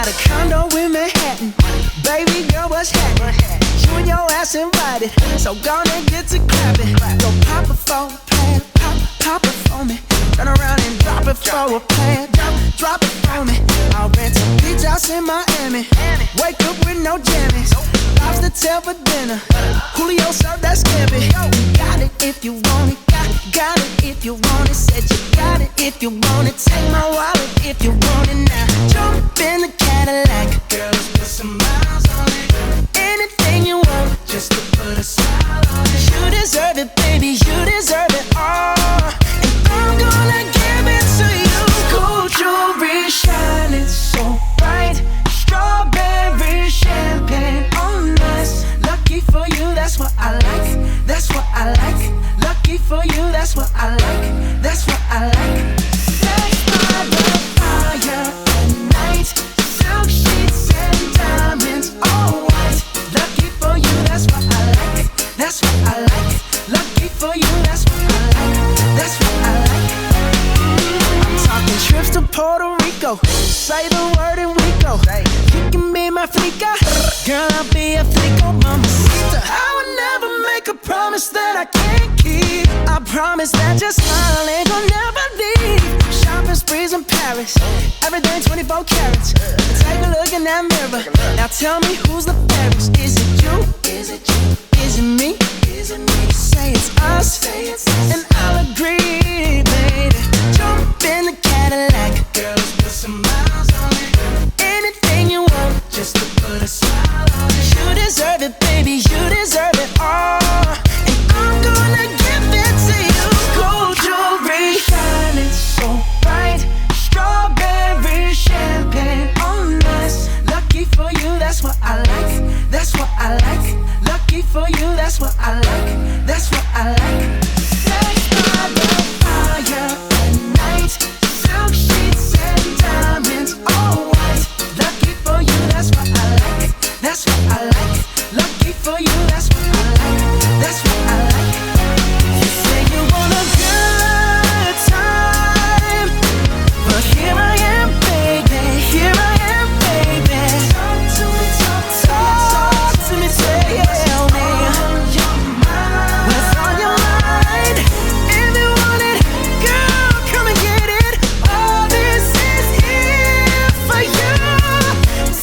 got a condo in Manhattan. Baby girl, what's happening? You and your ass invited, so gonna get to clapping. Go pop it for a plan, pop it for me. Turn around and drop it for a plan, drop it for me. I'll rent a beach house in Miami. Wake up with no jammies. Lobster tail for dinner. Julio served that scampi. Got it if you want it. Got it if you want it. Said you got it if you want it. Take my wallet if you want it now. Jump in the Cadillac. Girl, let's put some miles on it. Anything you want, just to put a smile on it. You deserve it, baby. You deserve it all. And I'm gonna give it to you. Gold jewelry shining so bright. Strawberry champagne on us. Lucky for you, that's what I like. That's what I like. Lucky for you, that's what I like. That's what I like. Sex by the fire at night. Silk sheets and diamonds, all white. Lucky for you, that's what I like. That's what I like. Lucky for you, that's what I like. That's what I like. I'm talking trips to Puerto Rico. Say the word and we go. You can be my flica. Girl, I'll be a flico, mamacita. I would never make a promise that I can't keep. I promise that your smile ain't gonna never leave. Shopping sprees in Paris. Everything 24 carats. Take a look in that mirror. Now tell me who's the fairest. Is it you? Is it you? Is it me? Is it me? Say it's us. And I'll agree, baby. Jump in the Cadillac. Girl, let's put some miles on it. Anything you want, just to put a smile on it. You deserve it, baby. You deserve it all. And I'm gonna give it to you. Gold jewelry shining so bright. Strawberry champagne on us. Lucky for you, that's what I like. That's what I like. Lucky for you, that's what I like. That's what I like. Sex by the fire at night. Silk sheets and diamonds, all white. Lucky for you, that's what I like. That's what I like. Lucky for you, that's what I like. That's what I like. You say you want a good time, but here I am, baby. Here I am, baby. Talk to me, talk to me, tell me what's on your mind. If you want it, girl, come and get it. All this is here for you.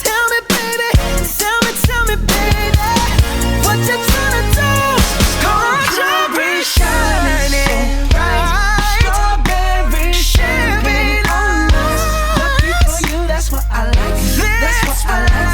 Tell me, baby, tell me, baby, what you tryna do? Gold jewelry shining bright. Strawberry champagne on us. Lucky for you, that's what I like. That's what I like.